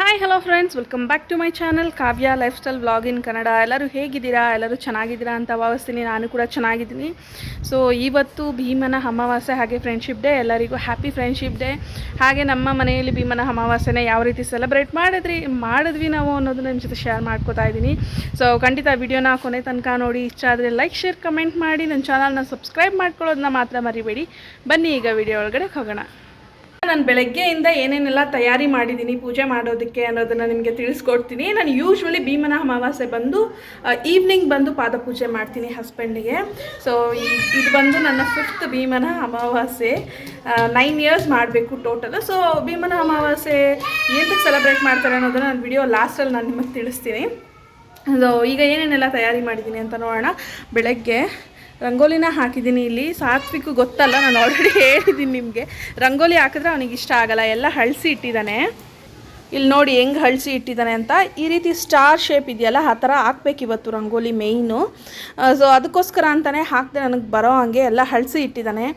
Hi hello friends, welcome back to my channel Kavya lifestyle vlog in Kannada. ಎಲ್ಲರೂ ಹೇಗಿದ್ದೀರಾ? ಎಲ್ಲರೂ ಚೆನ್ನಾಗಿದ್ದೀರಾ ಅಂತ ಭಾವಿಸ್ತೀನಿ. ನಾನು ಕೂಡ ಚೆನ್ನಾಗಿದ್ದೀನಿ. ಸೊ ಇವತ್ತು ಭೀಮನ ಅಮಾವಾಸ್ಯೆ ಹಾಗೆ ಫ್ರೆಂಡ್ಶಿಪ್ ಡೇ. ಎಲ್ಲರಿಗೂ ಹ್ಯಾಪಿ ಫ್ರೆಂಡ್ಶಿಪ್ ಡೇ. ಹಾಗೆ ನಮ್ಮ ಮನೆಯಲ್ಲಿ ಭೀಮನ ಅಮಾವಾಸ್ಯೆನ ಯಾವ ರೀತಿ ಸೆಲೆಬ್ರೇಟ್ ಮಾಡಿದ್ವಿ ನಾವು ಅನ್ನೋದನ್ನ ನಿಮ್ಮ ಜೊತೆ ಶೇರ್ ಮಾಡ್ಕೋತಾ ಇದ್ದೀನಿ. ಸೊ ಖಂಡಿತ ವಿಡಿಯೋನ ಕೊನೆ ತನಕ ನೋಡಿ. ಇಷ್ಟ ಆದರೆ ಲೈಕ್, ಶೇರ್, ಕಮೆಂಟ್ ಮಾಡಿ. ನನ್ನ ಚಾನಲ್ನ ಸಬ್ಸ್ಕ್ರೈಬ್ ಮಾಡ್ಕೊಳ್ಳೋದನ್ನ ಮಾತ್ರ ಮರಿಬೇಡಿ. ಬನ್ನಿ ಈಗ ವಿಡಿಯೋ ಒಳಗಡೆ ಹೋಗೋಣ. ನಾನು ಬೆಳಗ್ಗೆಯಿಂದ ಏನೇನೆಲ್ಲ ತಯಾರಿ ಮಾಡಿದ್ದೀನಿ ಪೂಜೆ ಮಾಡೋದಕ್ಕೆ ಅನ್ನೋದನ್ನು ನಿಮಗೆ ತಿಳಿಸ್ಕೊಡ್ತೀನಿ. ನಾನು ಯೂಶ್ವಲಿ ಭೀಮನ ಅಮಾವಾಸ್ಯೆ ಬಂದು ಈವ್ನಿಂಗ್ ಬಂದು ಪಾದ ಪೂಜೆ ಮಾಡ್ತೀನಿ ಹಸ್ಬೆಂಡಿಗೆ. ಸೊ ಇದು ಬಂದು ನನ್ನ 5th ಭೀಮನ ಅಮಾವಾಸ್ಯೆ. 9 ಇಯರ್ಸ್ ಮಾಡಬೇಕು ಟೋಟಲ್. ಸೊ ಭೀಮನ ಅಮಾವಾಸ್ಯೆ ಏನಕ್ಕೆ ಸೆಲೆಬ್ರೇಟ್ ಮಾಡ್ತಾರೆ ಅನ್ನೋದನ್ನು ನಾನು ವಿಡಿಯೋ ಲಾಸ್ಟಲ್ಲಿ ನಾನು ನಿಮಗೆ ತಿಳಿಸ್ತೀನಿ. ಸೊ ಈಗ ಏನೇನೆಲ್ಲ ತಯಾರಿ ಮಾಡಿದ್ದೀನಿ ಅಂತ ನೋಡೋಣ. ಬೆಳಗ್ಗೆ ರಂಗೋಲಿನ ಹಾಕಿದ್ದೀನಿ. ಇಲ್ಲಿ ಸಾತ್ವಿಕು ಗೊತ್ತಲ್ಲ, ನಾನು ಆಲ್ರೆಡಿ ಹೇಳಿದ್ದೀನಿ ನಿಮಗೆ. ರಂಗೋಲಿ ಹಾಕಿದ್ರೆ ಅವನಿಗೆ ಇಷ್ಟ ಆಗಲ್ಲ. ಎಲ್ಲ ಹಳಸಿ ಇಟ್ಟಿದ್ದಾನೆ. ಇಲ್ಲಿ ನೋಡಿ ಹೆಂಗೆ ಹಳಸಿ ಇಟ್ಟಿದ್ದಾನೆ ಅಂತ. ಈ ರೀತಿ ಸ್ಟಾರ್ ಶೇಪ್ ಇದೆಯಲ್ಲ, ಆ ಥರ ಹಾಕ್ಬೇಕು ಇವತ್ತು ರಂಗೋಲಿ ಮೇಯ್ನು. ಸೊ ಅದಕ್ಕೋಸ್ಕರ ಅಂತಲೇ ಹಾಕಿದೆ. ನನಗೆ ಬರೋ ಹಾಗೆ ಎಲ್ಲ ಹಳಸಿ ಇಟ್ಟಿದ್ದಾನೆ.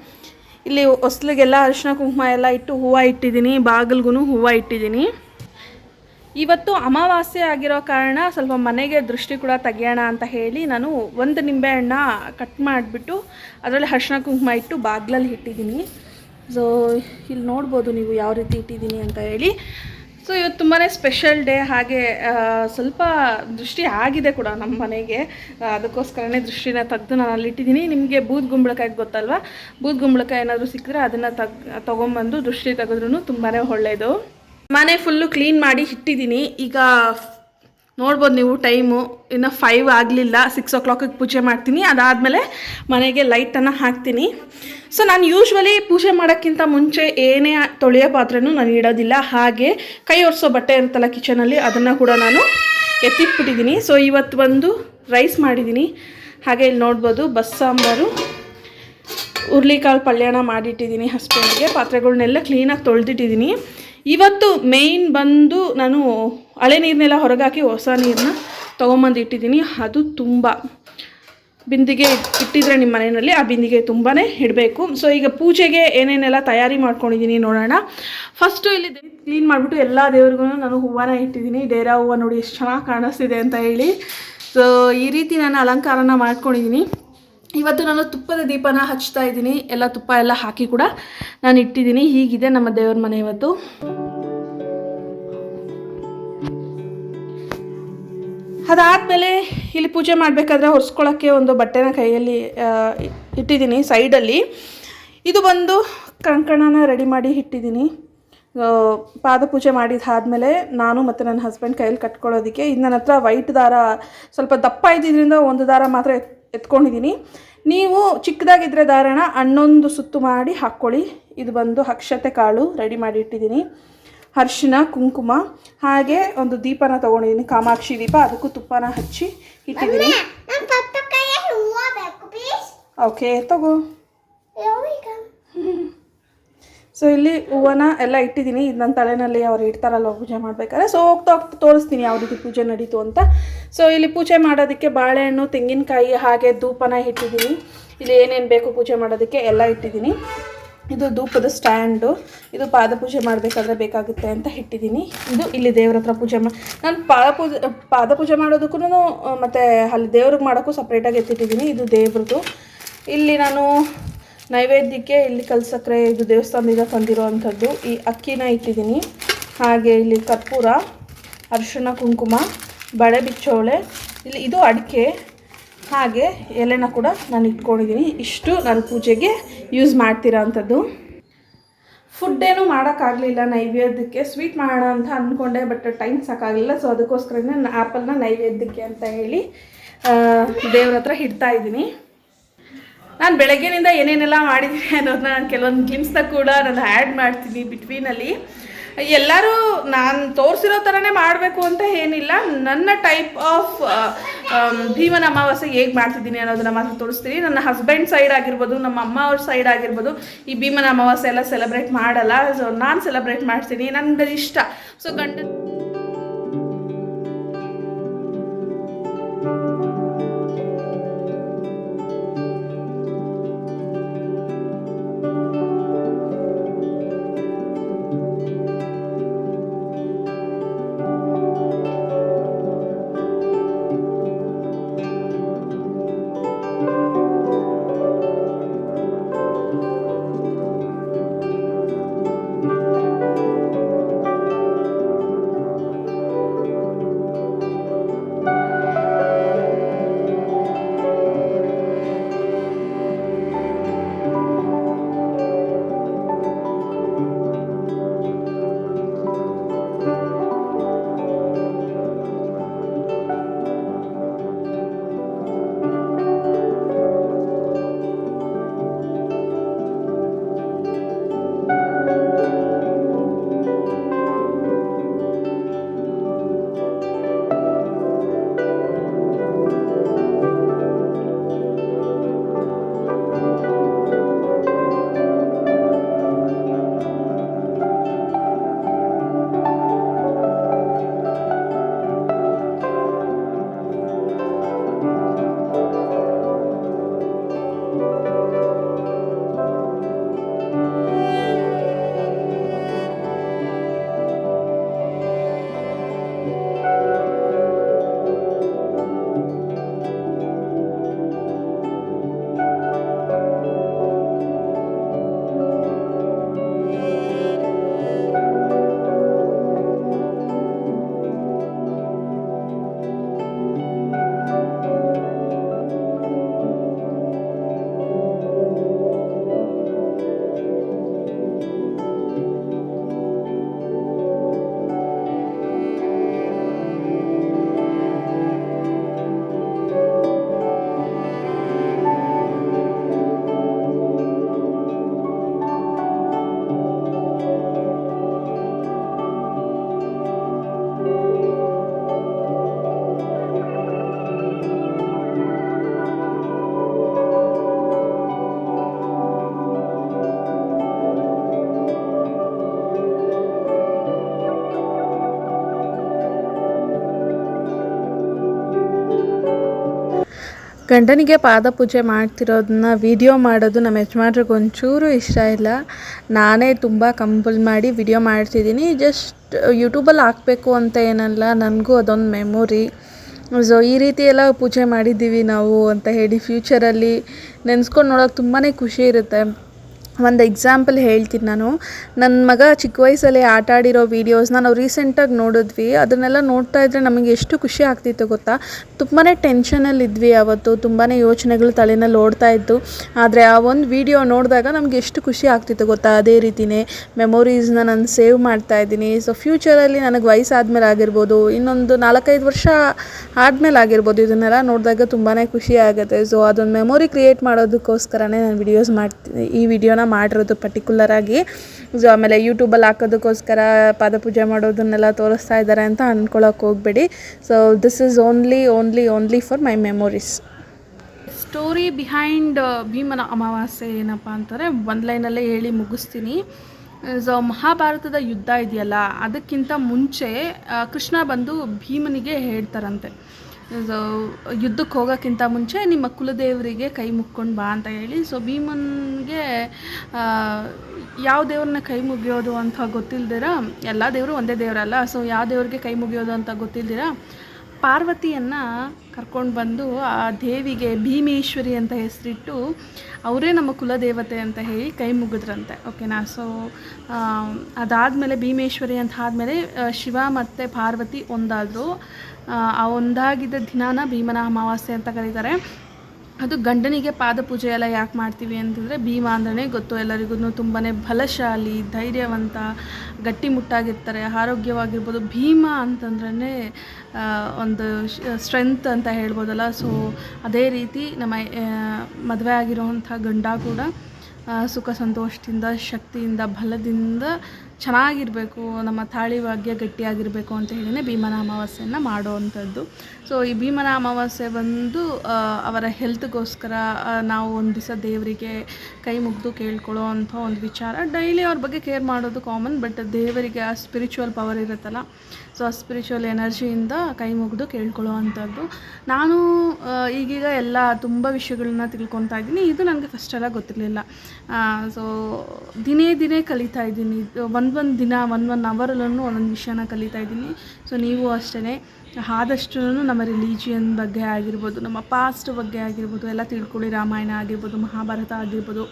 ಇಲ್ಲಿ ಹೊಸ್ಲಿಗೆಲ್ಲ ಅರಿಶಿನ ಕುಂಕುಮ ಎಲ್ಲ ಇಟ್ಟು ಹೂವು ಇಟ್ಟಿದ್ದೀನಿ. ಬಾಗಿಲ್ಗೂ ಹೂವು ಇಟ್ಟಿದ್ದೀನಿ. ಇವತ್ತು ಅಮಾವಾಸ್ಯೆ ಆಗಿರೋ ಕಾರಣ ಸ್ವಲ್ಪ ಮನೆಗೆ ದೃಷ್ಟಿ ಕೂಡ ತೆಗಿಯೋಣ ಅಂತ ಹೇಳಿ ನಾನು ಒಂದು ನಿಂಬೆಹಣ್ಣ ಕಟ್ ಮಾಡಿಬಿಟ್ಟು ಅದರಲ್ಲಿ ಅರಿಶಿನ ಕುಂಕುಮ ಇಟ್ಟು ಬಾಗಿಲಲ್ಲಿ ಇಟ್ಟಿದ್ದೀನಿ. ಸೊ ಇಲ್ಲಿ ನೋಡ್ಬೋದು ನೀವು ಯಾವ ರೀತಿ ಇಟ್ಟಿದ್ದೀನಿ ಅಂತ ಹೇಳಿ. ಸೊ ಇವತ್ತು ತುಂಬಾ ಸ್ಪೆಷಲ್ ಡೇ. ಹಾಗೆ ಸ್ವಲ್ಪ ದೃಷ್ಟಿ ಆಗಿದೆ ಕೂಡ ನಮ್ಮ ಮನೆಗೆ. ಅದಕ್ಕೋಸ್ಕರನೇ ದೃಷ್ಟಿನ ತೆಗೆದು ನಾನು ಅಲ್ಲಿಟ್ಟಿದ್ದೀನಿ. ನಿಮಗೆ ಬೂದ್ ಗುಂಬಳಕಾಯಿ ಗೊತ್ತಲ್ವ, ಬೂದ್ ಗುಂಬಳಕಾಯಿ ಏನಾದರೂ ಸಿಕ್ಕಿದ್ರೆ ಅದನ್ನು ತೊಗೊಂಬಂದು ದೃಷ್ಟಿ ತೆಗೆದ್ರೂ ತುಂಬಾ ಒಳ್ಳೆಯದು. ಮನೆ ಫುಲ್ಲು ಕ್ಲೀನ್ ಮಾಡಿ ಇಟ್ಟಿದ್ದೀನಿ. ಈಗ ನೋಡ್ಬೋದು ನೀವು ಟೈಮು ಇನ್ನು 5 ಆಗಲಿಲ್ಲ. 6 o'clock ಪೂಜೆ ಮಾಡ್ತೀನಿ. ಅದಾದಮೇಲೆ ಮನೆಗೆ ಲೈಟನ್ನು ಹಾಕ್ತೀನಿ. ಸೊ ನಾನು ಯೂಶ್ವಲಿ ಪೂಜೆ ಮಾಡೋಕ್ಕಿಂತ ಮುಂಚೆ ಏನೇ ತೊಳೆಯೋ ಪಾತ್ರೆನೂ ನಾನು ಇಡೋದಿಲ್ಲ. ಹಾಗೆ ಕೈ ಒರೆಸೋ ಬಟ್ಟೆ ಇರುತ್ತಲ್ಲ ಕಿಚನಲ್ಲಿ, ಅದನ್ನು ಕೂಡ ನಾನು ಎತ್ತಿಟ್ಬಿಟ್ಟಿದ್ದೀನಿ. ಸೊ ಇವತ್ತು ಬಂದು ರೈಸ್ ಮಾಡಿದ್ದೀನಿ. ಹಾಗೆ ಇಲ್ಲಿ ನೋಡ್ಬೋದು ಬಸ್ಸಾಂಬಾರು, ಹುರ್ಳಿಕಾಳು ಪಲ್ಯನ ಮಾಡಿಟ್ಟಿದ್ದೀನಿ ಹಸ್ಬೆಂಡ್ಗೆ. ಪಾತ್ರೆಗಳನ್ನೆಲ್ಲ ಕ್ಲೀನಾಗಿ ತೊಳೆದಿಟ್ಟಿದ್ದೀನಿ. ಇವತ್ತು ಮೇಯ್ನ್ ಬಂದು ನಾನು ಹಳೆ ನೀರನ್ನೆಲ್ಲ ಹೊರಗಾಕಿ ಹೊಸ ನೀರನ್ನ ತೊಗೊಂಬಂದು ಇಟ್ಟಿದ್ದೀನಿ. ಅದು ತುಂಬ ಬಿಂದಿಗೆ ಇಟ್ಟಿದ್ರೆ ನಿಮ್ಮ ಮನೆಯಲ್ಲಿ ಆ ಬಿಂದಿಗೆ ತುಂಬಾ ಇಡಬೇಕು. ಸೊ ಈಗ ಪೂಜೆಗೆ ಏನೇನೆಲ್ಲ ತಯಾರಿ ಮಾಡ್ಕೊಂಡಿದ್ದೀನಿ ನೋಡೋಣ. ಫಸ್ಟು ಇಲ್ಲಿ ಕ್ಲೀನ್ ಮಾಡಿಬಿಟ್ಟು ಎಲ್ಲ ದೇವ್ರಿಗೂ ನಾನು ಹೂವನ್ನ ಇಟ್ಟಿದ್ದೀನಿ. ಡೇರಾ ಹೂವು ನೋಡಿ ಎಷ್ಟು ಚೆನ್ನಾಗಿ ಕಾಣಿಸ್ತಿದೆ ಅಂತ ಹೇಳಿ. ಸೊ ಈ ರೀತಿ ನಾನು ಅಲಂಕಾರನ ಮಾಡ್ಕೊಂಡಿದ್ದೀನಿ. ಇವತ್ತು ನಾನು ತುಪ್ಪದ ದೀಪನ ಹಚ್ತಾ ಇದ್ದೀನಿ. ಎಲ್ಲ ತುಪ್ಪ ಎಲ್ಲ ಹಾಕಿ ಕೂಡ ನಾನು ಇಟ್ಟಿದ್ದೀನಿ. ಹೀಗಿದೆ ನಮ್ಮ ದೇವ್ರ ಮನೆ ಇವತ್ತು. ಅದಾದಮೇಲೆ ಇಲ್ಲಿ ಪೂಜೆ ಮಾಡಬೇಕಾದ್ರೆ ಒರೆಸ್ಕೊಳ್ಳೋಕ್ಕೆ ಒಂದು ಬಟ್ಟೆನ ಕೈಯಲ್ಲಿ ಇಟ್ಟಿದ್ದೀನಿ ಸೈಡಲ್ಲಿ. ಇದು ಬಂದು ಕಂಕಣನ ರೆಡಿ ಮಾಡಿ ಇಟ್ಟಿದ್ದೀನಿ. ಪಾದ ಪೂಜೆ ಮಾಡಿದಾದಮೇಲೆ ನಾನು ಮತ್ತು ನನ್ನ ಹಸ್ಬೆಂಡ್ ಕೈಯಲ್ಲಿ ಕಟ್ಕೊಳ್ಳೋದಕ್ಕೆ. ಇದು ನನ್ನ ಹತ್ರ ವೈಟ್ ದಾರ ಸ್ವಲ್ಪ ದಪ್ಪ ಇದ್ದಿದ್ದರಿಂದ ಒಂದು ದಾರ ಮಾತ್ರ ಎತ್ಕೊಂಡಿದ್ದೀನಿ. ನೀವು ಚಿಕ್ಕದಾಗಿದ್ದರೆ ದಾರನ 11 ಸುತ್ತು ಮಾಡಿ ಹಾಕ್ಕೊಳ್ಳಿ. ಇದು ಬಂದು ಅಕ್ಷತೆ ಕಾಳು ರೆಡಿ ಮಾಡಿ ಇಟ್ಟಿದ್ದೀನಿ. ಅರಿಶಿನ ಕುಂಕುಮ ಹಾಗೆ ಒಂದು ದೀಪನ ತೊಗೊಂಡಿದ್ದೀನಿ, ಕಾಮಾಕ್ಷಿ ದೀಪ. ಅದಕ್ಕೂ ತುಪ್ಪನ ಹಚ್ಚಿ ಇಟ್ಟಿದ್ದೀನಿ. ಓಕೆ ತಗೋ. ಸೊ ಇಲ್ಲಿ ಹೂವನ ಎಲ್ಲ ಇಟ್ಟಿದ್ದೀನಿ. ಇದು ನನ್ನ ತಲೆನಲ್ಲಿ ಅವ್ರು ಇಡ್ತಾರಲ್ವ ಪೂಜೆ ಮಾಡಬೇಕಾದ್ರೆ. ಸೊ ಹೋಗ್ತಾ ತೋರಿಸ್ತೀನಿ ಯಾವ ರೀತಿ ಪೂಜೆ ನಡೀತು ಅಂತ. ಸೊ ಇಲ್ಲಿ ಪೂಜೆ ಮಾಡೋದಕ್ಕೆ ಬಾಳೆಹಣ್ಣು, ತೆಂಗಿನಕಾಯಿ ಹಾಗೆ ಧೂಪನ ಇಟ್ಟಿದ್ದೀನಿ. ಇಲ್ಲಿ ಏನೇನು ಬೇಕು ಪೂಜೆ ಮಾಡೋದಕ್ಕೆ ಎಲ್ಲ ಇಟ್ಟಿದ್ದೀನಿ. ಇದು ಧೂಪದ ಸ್ಟ್ಯಾಂಡು. ಇದು ಪಾದ ಪೂಜೆ ಮಾಡಬೇಕಾದ್ರೆ ಬೇಕಾಗುತ್ತೆ ಅಂತ ಇಟ್ಟಿದ್ದೀನಿ. ಇದು ಇಲ್ಲಿ ದೇವ್ರ ಹತ್ರ ಪೂಜೆ ನಾನು ಪಾದ ಪೂಜೆ ಮಾಡೋದಕ್ಕೂ ಮತ್ತು ಅಲ್ಲಿ ದೇವ್ರಿಗೆ ಮಾಡೋಕ್ಕೂ ಸಪ್ರೇಟಾಗಿ ಎತ್ತಿಟ್ಟಿದ್ದೀನಿ. ಇದು ದೇವ್ರದ್ದು. ಇಲ್ಲಿ ನಾನು ನೈವೇದ್ಯಕ್ಕೆ ಇಲ್ಲಿ ಕಲ್ಸಕ್ರೆ, ಇದು ದೇವಸ್ಥಾನದಿಂದ ತಂದಿರೋ ಅಂಥದ್ದು. ಈ ಅಕ್ಕಿನ ಇಟ್ಟಿದ್ದೀನಿ. ಹಾಗೆ ಇಲ್ಲಿ ಕರ್ಪೂರ, ಅರಿಶಿಣ ಕುಂಕುಮ, ಬಳೆ ಬಿಚ್ಚೋಳೆ, ಇಲ್ಲಿ ಇದು ಅಡಿಕೆ, ಹಾಗೆ ಎಲೆನ ಕೂಡ ನಾನು ಇಟ್ಕೊಂಡಿದ್ದೀನಿ. ಇಷ್ಟು ನಾನು ಪೂಜೆಗೆ ಯೂಸ್ ಮಾಡ್ತಿರೋ ಅಂಥದ್ದು. ಫುಡ್ಡೇನು ಮಾಡೋಕ್ಕಾಗಲಿಲ್ಲ ನೈವೇದ್ಯಕ್ಕೆ. ಸ್ವೀಟ್ ಮಾಡೋಣ ಅಂತ ಅಂದ್ಕೊಂಡೆ, ಬಟ್ ಟೈಮ್ ಸಾಕಾಗಲಿಲ್ಲ. ಸೊ ಅದಕ್ಕೋಸ್ಕರನೇ ನಾನು ಆ್ಯಪಲ್ನ ನೈವೇದ್ಯಕ್ಕೆ ಅಂತ ಹೇಳಿ ದೇವ್ರ ಹತ್ರ ಇಡ್ತಾ ಇದ್ದೀನಿ. ನಾನು ಬೆಳಗ್ಗೆನಿಂದ ಏನೇನೆಲ್ಲ ಮಾಡಿದ್ದೀನಿ ಅನ್ನೋದನ್ನ ನಾನು ಕೆಲವೊಂದು ಗ್ಲಿಮ್ಸ್ನ ಕೂಡ ನಾನು ಆ್ಯಡ್ ಮಾಡ್ತೀನಿ ಬಿಟ್ವೀನಲ್ಲಿ. ಎಲ್ಲರೂ ನಾನು ತೋರಿಸಿರೋ ಥರನೇ ಮಾಡಬೇಕು ಅಂತ ಏನಿಲ್ಲ. ನನ್ನ ಟೈಪ್ ಆಫ್ ಭೀಮನ ಅಮಾವಾಸ್ಯೆ ಹೇಗೆ ಮಾಡ್ತಿದ್ದೀನಿ ಅನ್ನೋದನ್ನ ಮಾತ್ರ ತೋರಿಸ್ತೀನಿ. ನನ್ನ ಹಸ್ಬೆಂಡ್ ಸೈಡ್ ಆಗಿರ್ಬೋದು, ನಮ್ಮ ಅಮ್ಮ ಅವ್ರ ಸೈಡ್ ಆಗಿರ್ಬೋದು, ಈ ಭೀಮನ ಅಮಾವಾಸ್ಯೆ ಎಲ್ಲ ಸೆಲೆಬ್ರೇಟ್ ಮಾಡಲ್ಲ. ಸೊ ನಾನು ಸೆಲೆಬ್ರೇಟ್ ಮಾಡ್ತೀನಿ, ನನಗೆ ಇಷ್ಟ. ಸೊ ಗಂಡನಿಗೆ ಪಾದ ಪೂಜೆ ಮಾಡ್ತಿರೋದನ್ನ ವಿಡಿಯೋ ಮಾಡೋದು ನಮ್ಮ ಯಜಮಾನ್ರಿಗೆ ಒಂಚೂರು ಇಷ್ಟ ಇಲ್ಲ. ನಾನೇ ತುಂಬ ಕಂಪಲ್ ಮಾಡಿ ವಿಡಿಯೋ ಮಾಡ್ತಿದ್ದೀನಿ. ಜಸ್ಟ್ ಯೂಟ್ಯೂಬಲ್ಲಿ ಹಾಕಬೇಕು ಅಂತ ಏನಲ್ಲ, ನನಗೂ ಅದೊಂದು ಮೆಮೊರಿ. ಸೊ ಈ ರೀತಿ ಎಲ್ಲ ಪೂಜೆ ಮಾಡಿದ್ದೀವಿ ನಾವು ಅಂತ ಹೇಳಿ ಫ್ಯೂಚರಲ್ಲಿ ನೆನೆಸ್ಕೊಂಡು ನೋಡೋಕೆ ತುಂಬಾ ಖುಷಿ ಇರುತ್ತೆ. ಒಂದು ಎಕ್ಸಾಂಪಲ್ ಹೇಳ್ತೀನಿ ನಾನು. ನನ್ನ ಮಗ ಚಿಕ್ಕ ವಯಸ್ಸಲ್ಲಿ ಆಟ ಆಡಿರೋ ವೀಡಿಯೋಸ್ನ ನಾವು ರೀಸೆಂಟಾಗಿ ನೋಡಿದ್ವಿ. ಅದನ್ನೆಲ್ಲ ನೋಡ್ತಾ ಇದ್ದರೆ ನಮಗೆ ಎಷ್ಟು ಖುಷಿ ಆಗ್ತಿತ್ತು ಗೊತ್ತಾ. ತುಂಬಾ ಟೆನ್ಷನಲ್ಲಿದ್ವಿ ಆವತ್ತು, ತುಂಬಾ ಯೋಚನೆಗಳು ತಲೆನಲ್ಲಿ ಓಡ್ತಾ ಇತ್ತು. ಆದರೆ ಆ ಒಂದು ವೀಡಿಯೋ ನೋಡಿದಾಗ ನಮಗೆ ಎಷ್ಟು ಖುಷಿ ಆಗ್ತಿತ್ತು ಗೊತ್ತಾ. ಅದೇ ರೀತಿಯೇ ಮೆಮೊರೀಸ್ನ ನಾನು ಸೇವ್ ಮಾಡ್ತಾ ಇದ್ದೀನಿ. ಸೊ ಫ್ಯೂಚರಲ್ಲಿ ನನಗೆ ವಯಸ್ಸಾದ್ಮೇಲೆ ಆಗಿರ್ಬೋದು, ಇನ್ನೊಂದು 4-5 ವರ್ಷ ಆದಮೇಲೆ ಆಗಿರ್ಬೋದು, ಇದನ್ನೆಲ್ಲ ನೋಡಿದಾಗ ತುಂಬಾ ಖುಷಿ ಆಗುತ್ತೆ. ಸೊ ಅದೊಂದು ಮೆಮೊರಿ ಕ್ರಿಯೇಟ್ ಮಾಡೋದಕ್ಕೋಸ್ಕರನೇ ನಾನು ವಿಡಿಯೋಸ್ ಮಾಡ್ತೀನಿ, ಈ ವಿಡಿಯೋನ ಮಾಡಿರೋದು ಪರ್ಟಿಕ್ಯುಲರಾಗಿ. ಸೊ ಆಮೇಲೆ ಯೂಟ್ಯೂಬಲ್ಲಿ ಹಾಕೋದಕ್ಕೋಸ್ಕರ ಪಾದಪೂಜೆ ಮಾಡೋದನ್ನೆಲ್ಲ ತೋರಿಸ್ತಾ ಇದ್ದಾರೆ ಅಂತ ಅಂದ್ಕೊಳ್ಳೋಕೆ ಹೋಗಬೇಡಿ. So this is only for my memories. Story behind ಭೀಮನ ಅಮಾವಾಸ್ಯೆ ಏನಪ್ಪ ಅಂತಾರೆ, ಒಂದು ಲೈನಲ್ಲೇ ಹೇಳಿ ಮುಗಿಸ್ತೀನಿ. ಸೊ ಮಹಾಭಾರತದ ಯುದ್ಧ ಇದೆಯಲ್ಲ, ಅದಕ್ಕಿಂತ ಮುಂಚೆ ಕೃಷ್ಣ ಬಂದು ಭೀಮನಿಗೆ ಹೇಳ್ತಾರಂತೆ, ಸೊ ಯುದ್ಧಕ್ಕೆ ಹೋಗೋಕ್ಕಿಂತ ಮುಂಚೆ ನಿಮ್ಮ ಕುಲದೇವರಿಗೆ ಕೈ ಮುಕ್ಕೊಂಡು ಬಾ ಅಂತ ಹೇಳಿ. ಸೊ ಭೀಮನಿಗೆ ಯಾವ ದೇವ್ರನ್ನ ಕೈ ಮುಗಿಯೋದು ಅಂತ ಗೊತ್ತಿಲ್ದಿರ, ಎಲ್ಲ ದೇವರು ಒಂದೇ ದೇವರಲ್ಲ, ಸೊ ಯಾವ ದೇವ್ರಿಗೆ ಕೈ ಮುಗಿಯೋದು ಅಂತ ಗೊತ್ತಿಲ್ದಿರ ಪಾರ್ವತಿಯನ್ನು ಕರ್ಕೊಂಡು ಬಂದು ಆ ದೇವಿಗೆ ಭೀಮೇಶ್ವರಿ ಅಂತ ಹೆಸರಿಟ್ಟು ಅವರೇ ನಮ್ಮ ಕುಲದೇವತೆ ಅಂತ ಹೇಳಿ ಕೈ ಮುಗಿದ್ರಂತೆ. ಓಕೆನಾ. ಸೊ ಅದಾದಮೇಲೆ ಭೀಮೇಶ್ವರಿ ಅಂತ ಆದಮೇಲೆ ಶಿವ ಮತ್ತು ಪಾರ್ವತಿ ಒಂದಾದರು. ಆ ಒಂದಾಗಿದ್ದ ದಿನಾನ ಭೀಮನ ಅಮಾವಾಸ್ಯೆ ಅಂತ ಕರೀತಾರೆ. ಅದು ಗಂಡನಿಗೆ ಪಾದ ಪೂಜೆ ಎಲ್ಲ ಯಾಕೆ ಮಾಡ್ತೀವಿ ಅಂತಂದರೆ, ಭೀಮ ಅಂದ್ರೆ ಗೊತ್ತು ಎಲ್ಲರಿಗೂ ತುಂಬಾ ಬಲಶಾಲಿ, ಧೈರ್ಯವಂತ, ಗಟ್ಟಿಮುಟ್ಟಾಗಿರ್ತಾರೆ, ಆರೋಗ್ಯವಾಗಿರ್ಬೋದು. ಭೀಮ ಅಂತಂದ್ರೆ ಒಂದು ಸ್ಟ್ರೆಂತ್ ಅಂತ ಹೇಳ್ಬೋದಲ್ಲ. ಸೊ ಅದೇ ರೀತಿ ನಮ್ಮ ಮದುವೆ ಆಗಿರೋವಂಥ ಗಂಡ ಕೂಡ ಸುಖ ಸಂತೋಷದಿಂದ, ಶಕ್ತಿಯಿಂದ, ಬಲದಿಂದ ಚೆನ್ನಾಗಿರಬೇಕು, ನಮ್ಮ ತಾಳಿ ಭಾಗ್ಯ ಗಟ್ಟಿಯಾಗಿರಬೇಕು ಅಂತ ಹೇಳಿನೇ ಭೀಮನ ಅಮಾವಾಸ್ಯೆಯನ್ನು ಮಾಡೋವಂಥದ್ದು. ಸೊ ಈ ಭೀಮನ ಅಮಾವಾಸ್ಯೆ ಬಂದು ಅವರ ಹೆಲ್ತ್ಗೋಸ್ಕರ ನಾವು ಒಂದು ದಿವಸ ದೇವರಿಗೆ ಕೈ ಮುಗಿದು ಕೇಳ್ಕೊಳ್ಳೋ ಅಂಥ ಒಂದು ವಿಚಾರ. ಡೈಲಿ ಅವ್ರ ಬಗ್ಗೆ ಕೇರ್ ಮಾಡೋದು ಕಾಮನ್, ಬಟ್ ದೇವರಿಗೆ ಆ ಸ್ಪಿರಿಚುವಲ್ ಪವರ್ ಇರುತ್ತಲ್ಲ, ಸೊ ಆ ಸ್ಪಿರಿಚುವಲ್ ಎನರ್ಜಿಯಿಂದ ಕೈ ಮುಗಿದು ಕೇಳ್ಕೊಳ್ಳೋ ಅಂಥದ್ದು. ನಾನು ಈಗೀಗ ಎಲ್ಲ ತುಂಬ ವಿಷಯಗಳನ್ನ ತಿಳ್ಕೊತಾ ಇದ್ದೀನಿ. ಇದು ನನಗೆ ಫಸ್ಟೆಲ್ಲ ಗೊತ್ತಿರಲಿಲ್ಲ. ಸೊ ದಿನೇ ಕಲಿತಾ ಇದ್ದೀನಿ. ಒಂದೊಂದು ದಿನ ಒಂದೊಂದು ಅವರಲ್ಲೂ ಒಂದೊಂದು ವಿಷಯನ ಕಲಿತಾ ಇದ್ದೀನಿ. ಸೊ ನೀವು ಅಷ್ಟೇ ಆದಷ್ಟು ನಮ್ಮ ರಿಲಿಜಿಯನ್ ಬಗ್ಗೆ ಆಗಿರ್ಬೋದು, ನಮ್ಮ ಪಾಸ್ಟ್ ಬಗ್ಗೆ ಆಗಿರ್ಬೋದು ಎಲ್ಲ ತಿಳ್ಕೊಳ್ಳಿ. ರಾಮಾಯಣ ಆಗಿರ್ಬೋದು, ಮಹಾಭಾರತ ಆಗಿರ್ಬೋದು,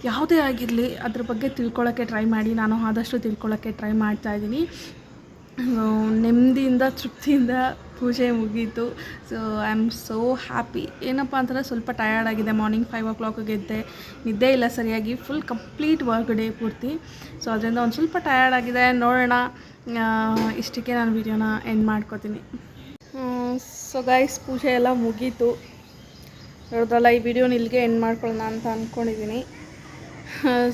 ಯಾವುದೇ ಆಗಿರಲಿ ಅದ್ರ ಬಗ್ಗೆ ತಿಳ್ಕೊಳ್ಳೋಕ್ಕೆ ಟ್ರೈ ಮಾಡಿ. ನಾನು ಆದಷ್ಟು ತಿಳ್ಕೊಳ್ಳೋಕ್ಕೆ ಟ್ರೈ ಮಾಡ್ತಾಯಿದ್ದೀನಿ. ನೆಮ್ಮದಿಯಿಂದ, ತೃಪ್ತಿಯಿಂದ ಪೂಜೆ ಮುಗೀತು. So I am so happy. ಏನಪ್ಪ ಅಂತಂದರೆ ಸ್ವಲ್ಪ ಟಯರ್ಡ್ ಆಗಿದೆ. ಮಾರ್ನಿಂಗ್ 5 o'clock ಗೆದ್ದೆ, ನಿದ್ದೆ ಇಲ್ಲ ಸರಿಯಾಗಿ, ಫುಲ್ ಕಂಪ್ಲೀಟ್ ವರ್ಕ್ ಡೇ ಪೂರ್ತಿ. ಸೊ ಅದರಿಂದ ಒಂದು ಸ್ವಲ್ಪ ಟಯರ್ಡ್ ಆಗಿದೆ. ನೋಡೋಣ, ಇಷ್ಟಕ್ಕೆ ನಾನು ವಿಡಿಯೋನ ಎಂಡ್ ಮಾಡ್ಕೋತೀನಿ. ಸೊ ಗೈಸ್, ಪೂಜೆ ಎಲ್ಲ ಮುಗೀತು. ನೋಡಿದ್ರಲ್ಲ, ಈ ವಿಡಿಯೋನ ಇಲ್ಲಿಗೆ ಎಂಡ್ ಮಾಡ್ಕೊಳ್ಳೋಣ ಅಂತ ಅಂದ್ಕೊಂಡಿದ್ದೀನಿ.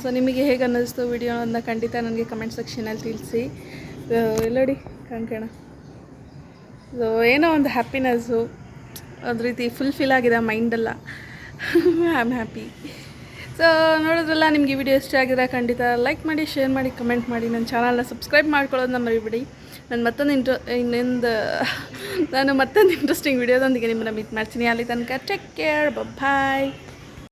ಸೊ ನಿಮಗೆ ಹೇಗೆ ಅನ್ನಿಸ್ತು ವಿಡಿಯೋ ಅಂತ ಖಂಡಿತ ನನಗೆ ಕಮೆಂಟ್ ಸೆಕ್ಷನಲ್ಲಿ ತಿಳಿಸಿ. ಎಲ್ಲೋಡಿ ಕಂಕಣ. ಸೊ ಏನೋ ಒಂದು ಹ್ಯಾಪಿನೆಸ್ಸು, ಒಂದು ರೀತಿ ಫುಲ್ಫಿಲ್ ಆಗಿದೆ ಮೈಂಡೆಲ್ಲ. I am happy. ಸೊ ನೋಡೋದ್ರಲ್ಲ, ನಿಮಗೆ ಈ ವಿಡಿಯೋ ಇಷ್ಟ ಆಗಿದ್ರೆ ಖಂಡಿತ ಲೈಕ್ ಮಾಡಿ, ಶೇರ್ ಮಾಡಿ, ಕಮೆಂಟ್ ಮಾಡಿ. ನನ್ನ ಚಾನಲ್ನ ಸಬ್ಸ್ಕ್ರೈಬ್ ಮಾಡ್ಕೊಳ್ಳೋದನ್ನ ಮರಿಬೇಡಿ. ನಾನು ಮತ್ತೊಂದು ಇಂಟ್ರೆಸ್ಟಿಂಗ್ ವಿಡಿಯೋದೊಂದಿಗೆ ನಿಮ್ಮನ್ನು ಮೀಟ್ ಮಾಡ್ತೀನಿ. ಅಲ್ಲಿ ತನಕ ಟೇಕ್ ಕೇರ್, ಬಾಯ್.